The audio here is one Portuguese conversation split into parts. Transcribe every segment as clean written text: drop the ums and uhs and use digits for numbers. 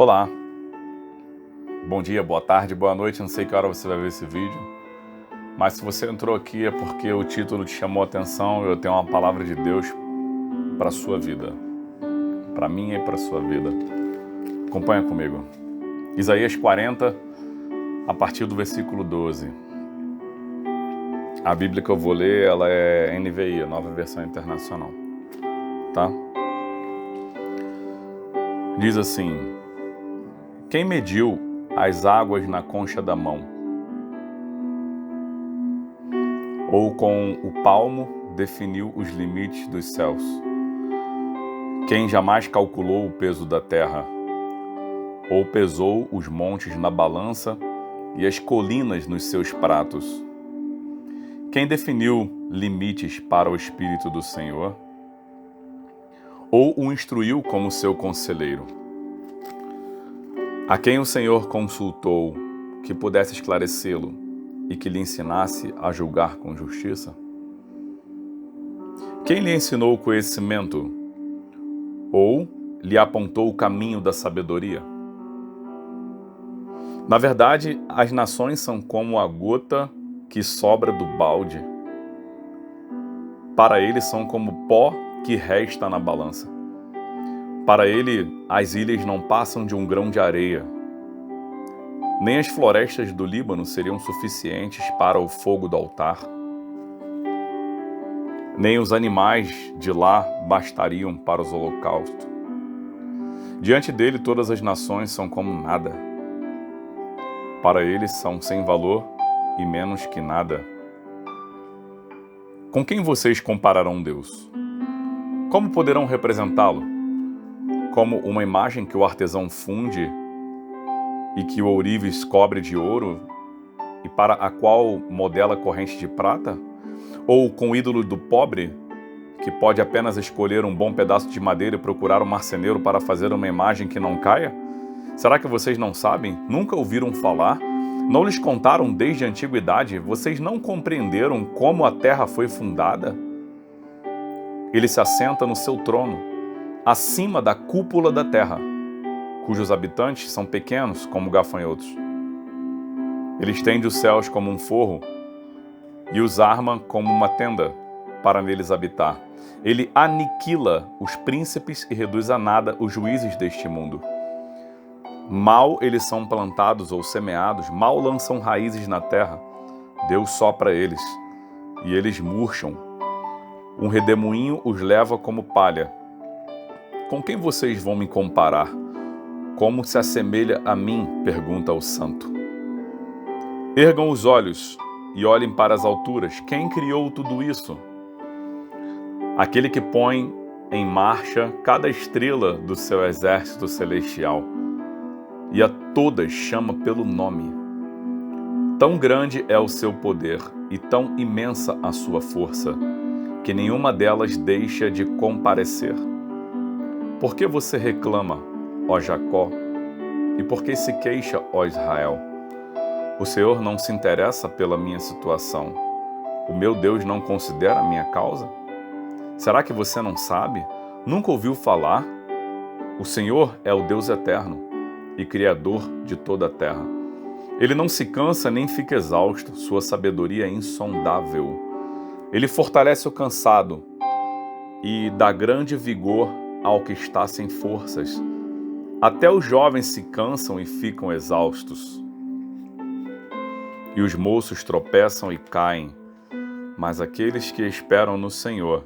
Olá, bom dia, boa tarde, boa noite, não sei que hora você vai ver esse vídeo, mas se você entrou aqui é porque o título te chamou a atenção e eu tenho uma palavra de Deus para a sua vida, para mim e para a sua vida. Acompanha comigo. Isaías 40, a partir do versículo 12. A Bíblia que eu vou ler, ela é NVI, a Nova Versão Internacional, tá? Diz assim: quem mediu as águas na concha da mão? Ou com o palmo definiu os limites dos céus? Quem jamais calculou o peso da terra? Ou pesou os montes na balança e as colinas nos seus pratos? Quem definiu limites para o Espírito do Senhor? Ou o instruiu como seu conselheiro? A quem o Senhor consultou que pudesse esclarecê-lo e que lhe ensinasse a julgar com justiça? Quem lhe ensinou o conhecimento ou lhe apontou o caminho da sabedoria? Na verdade, as nações são como a gota que sobra do balde. Para ele são como pó que resta na balança. Para ele, as ilhas não passam de um grão de areia. Nem as florestas do Líbano seriam suficientes para o fogo do altar. Nem os animais de lá bastariam para os holocaustos. Diante dele, todas as nações são como nada. Para ele, são sem valor e menos que nada. Com quem vocês compararão Deus? Como poderão representá-lo? Como uma imagem que o artesão funde e que o ourives cobre de ouro e para a qual modela corrente de prata? Ou com o ídolo do pobre, que pode apenas escolher um bom pedaço de madeira e procurar um marceneiro para fazer uma imagem que não caia? Será que vocês não sabem? Nunca ouviram falar? Não lhes contaram desde a antiguidade? Vocês não compreenderam como a terra foi fundada? Ele se assenta no seu trono, acima da cúpula da terra, cujos habitantes são pequenos como gafanhotos. Ele estende os céus como um forro e os arma como uma tenda para neles habitar. Ele aniquila os príncipes e reduz a nada os juízes deste mundo. Mal eles são plantados ou semeados, mal lançam raízes na terra. Deus sopra eles e eles murcham. Um redemoinho os leva como palha. Com quem vocês vão me comparar? Como se assemelha a mim? Pergunta o santo. Ergam os olhos e olhem para as alturas. Quem criou tudo isso? Aquele que põe em marcha cada estrela do seu exército celestial e a todas chama pelo nome. Tão grande é o seu poder e tão imensa a sua força, que nenhuma delas deixa de comparecer. Por que você reclama, ó Jacó? E por que se queixa, ó Israel? O Senhor não se interessa pela minha situação. O meu Deus não considera a minha causa? Será que você não sabe? Nunca ouviu falar? O Senhor é o Deus eterno e Criador de toda a terra. Ele não se cansa nem fica exausto, sua sabedoria é insondável. Ele fortalece o cansado e dá grande vigor ao que está sem forças. Até os jovens se cansam e ficam exaustos. E os moços tropeçam e caem. Mas aqueles que esperam no Senhor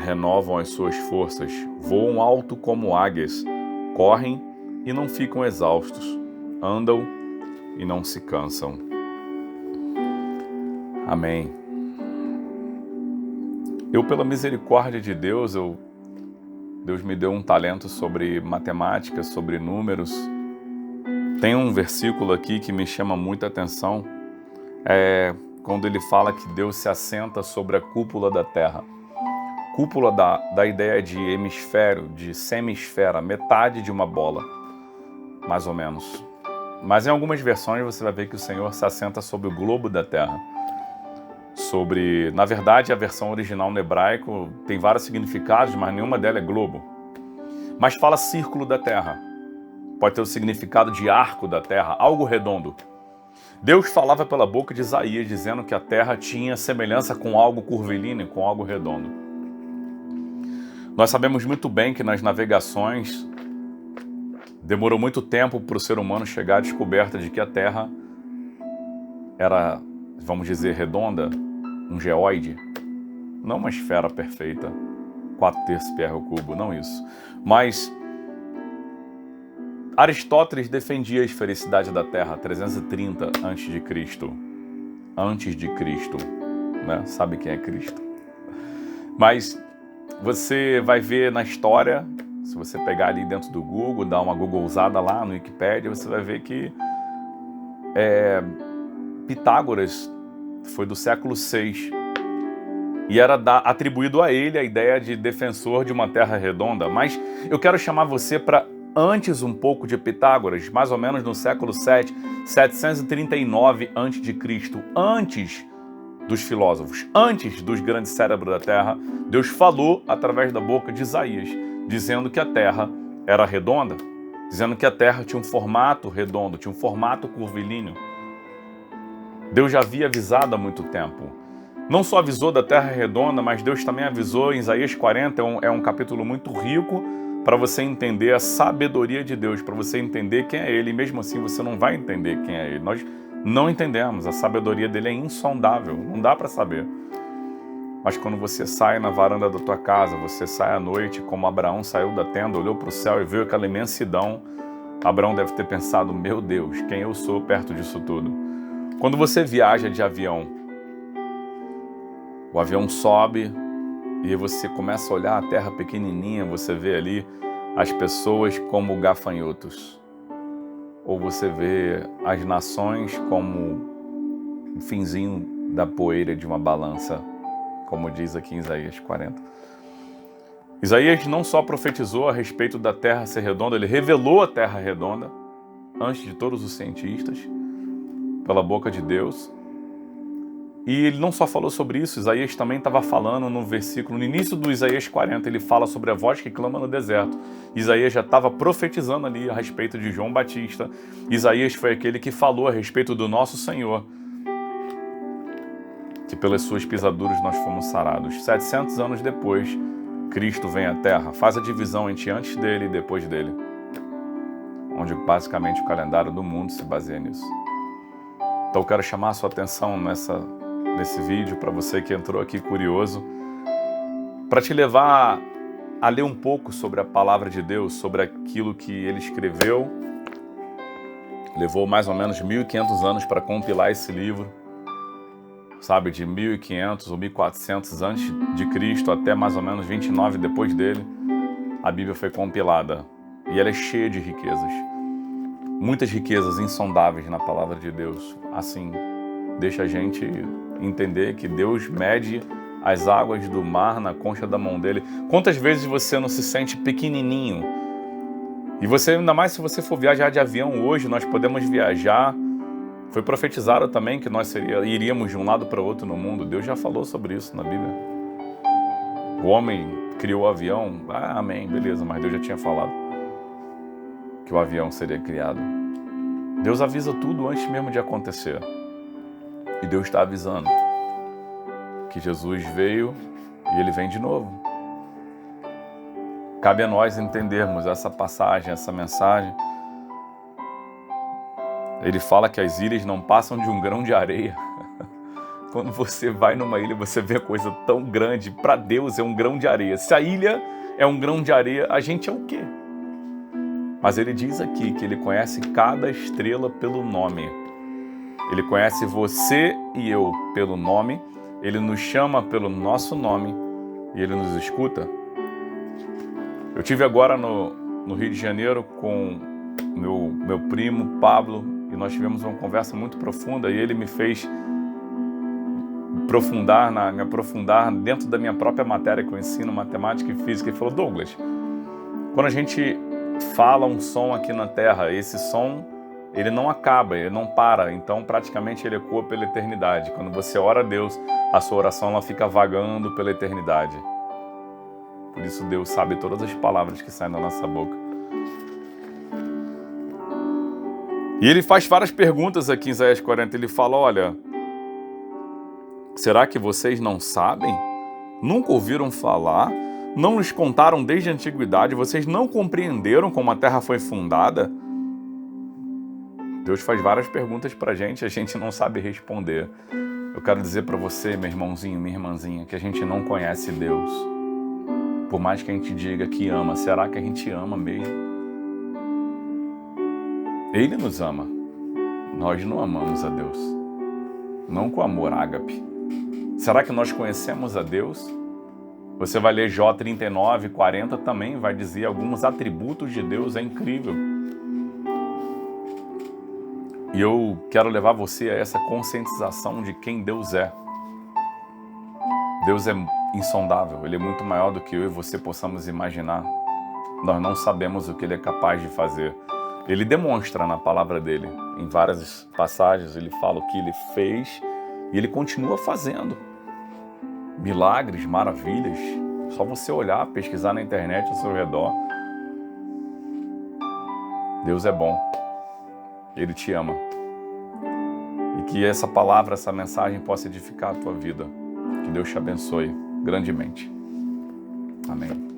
renovam as suas forças, voam alto como águias, correm e não ficam exaustos, andam e não se cansam. Amém. Eu, pela misericórdia de Deus, Deus me deu um talento sobre matemática, sobre números. Tem um versículo aqui que me chama muita atenção, quando ele fala que Deus se assenta sobre a cúpula da terra. Cúpula da ideia de hemisfério, de semisfera, metade de uma bola, mais ou menos. Mas em algumas versões você vai ver que o Senhor se assenta sobre o globo da terra. Na verdade, a versão original no hebraico tem vários significados, mas nenhuma delas é globo. Mas fala círculo da terra. pode ter o significado de arco da terra, algo redondo. Deus falava pela boca de Isaías, dizendo que a terra tinha semelhança com algo curvilíneo, com algo redondo. Nós sabemos muito bem que nas navegações demorou muito tempo para o ser humano chegar à descoberta de que a terra era, vamos dizer, redonda, um geóide, não uma esfera perfeita, 4/3 pi ao cubo, não isso. Mas Aristóteles defendia a esfericidade da Terra, 330 a.C. Antes de Cristo, né? Sabe quem é Cristo? Mas você vai ver na história, se você pegar ali dentro do Google, dar uma Googleizada lá no Wikipedia, você vai ver que Pitágoras foi do século VI e era atribuído a ele a ideia de defensor de uma terra redonda. Mas eu quero chamar você para antes um pouco de Pitágoras, mais ou menos no século VII, 739 a.C., antes dos filósofos, antes dos grandes cérebros da Terra, Deus falou através da boca de Isaías, dizendo que a Terra era redonda, dizendo que a Terra tinha um formato redondo, tinha um formato curvilíneo. Deus já havia avisado há muito tempo. Não só avisou da terra redonda, mas Deus também avisou em Isaías 40, é um capítulo muito rico para você entender a sabedoria de Deus, para você entender quem é Ele, e mesmo assim você não vai entender quem é Ele. Nós não entendemos, a sabedoria dele é insondável, não dá para saber. Mas quando você sai na varanda da tua casa, você sai à noite, como Abraão saiu da tenda, olhou para o céu e viu aquela imensidão, Abraão deve ter pensado, meu Deus, quem eu sou perto disso tudo? Quando você viaja de avião, o avião sobe e você começa a olhar a terra pequenininha, você vê ali as pessoas como gafanhotos. Ou você vê as nações como o finzinho da poeira de uma balança, como diz aqui em Isaías 40. Isaías não só profetizou a respeito da terra ser redonda, ele revelou a terra redonda antes de todos os cientistas, pela boca de Deus. E ele não só falou sobre isso, Isaías também estava falando no versículo, no início do Isaías 40, ele fala sobre a voz que clama no deserto. Isaías já estava profetizando ali a respeito de João Batista. Isaías foi aquele que falou a respeito do nosso Senhor, que pelas suas pisaduras nós fomos sarados. 700 anos depois, Cristo vem à Terra, faz a divisão entre antes dele e depois dele, onde basicamente o calendário do mundo se baseia nisso. Então eu quero chamar a sua atenção nesse vídeo, para você que entrou aqui curioso, para te levar a ler um pouco sobre a palavra de Deus, sobre aquilo que ele escreveu. Levou mais ou menos 1.500 anos para compilar esse livro, sabe, de 1.500 ou 1.400 antes de Cristo até mais ou menos 29 depois dele, a Bíblia foi compilada e ela é cheia de riquezas. Muitas riquezas insondáveis na palavra de Deus. Assim, deixa a gente entender que Deus mede as águas do mar na concha da mão dele. Quantas vezes você não se sente pequenininho? E você, ainda mais se você for viajar de avião hoje, nós podemos viajar. Foi profetizado também que nós iríamos de um lado para o outro no mundo. Deus já falou sobre isso na Bíblia. O homem criou o avião. Amém, beleza, mas Deus já tinha falado que o avião seria criado. Deus avisa tudo antes mesmo de acontecer. E Deus está avisando que Jesus veio e ele vem de novo. Cabe a nós entendermos essa passagem, essa mensagem. Ele fala que as ilhas não passam de um grão de areia. Quando você vai numa ilha, você vê coisa tão grande. Para Deus é um grão de areia. Se a ilha é um grão de areia, a gente é o quê? Mas ele diz aqui que ele conhece cada estrela pelo nome. Ele conhece você e eu pelo nome. Ele nos chama pelo nosso nome e ele nos escuta. Eu tive agora no Rio de Janeiro com meu primo Pablo e nós tivemos uma conversa muito profunda e ele me fez me aprofundar dentro da minha própria matéria que eu ensino, matemática e física. Ele falou, Douglas, quando a gente fala um som aqui na Terra, esse som, ele não acaba, ele não para, então praticamente ele ecoa pela eternidade. Quando você ora a Deus, a sua oração ela fica vagando pela eternidade. Por isso Deus sabe todas as palavras que saem da nossa boca. E ele faz várias perguntas aqui em Isaías 40. Ele fala, olha, será que vocês não sabem? Nunca ouviram falar? Não lhes contaram desde a antiguidade? Vocês não compreenderam como a terra foi fundada? Deus faz várias perguntas pra gente, a gente não sabe responder. Eu quero dizer para você, meu irmãozinho, minha irmãzinha, que a gente não conhece Deus. Por mais que a gente diga que ama, será que a gente ama mesmo? Ele nos ama. Nós não amamos a Deus. Não com amor ágape. Será que nós conhecemos a Deus? Você vai ler Jó 39, 40, também vai dizer alguns atributos de Deus, é incrível. E eu quero levar você a essa conscientização de quem Deus é. Deus é insondável, Ele é muito maior do que eu e você possamos imaginar. Nós não sabemos o que Ele é capaz de fazer. Ele demonstra na palavra dele, em várias passagens, Ele fala o que Ele fez e Ele continua fazendo. Milagres, maravilhas, só você olhar, pesquisar na internet ao seu redor. Deus é bom, Ele te ama. E que essa palavra, essa mensagem possa edificar a tua vida. Que Deus te abençoe grandemente. Amém.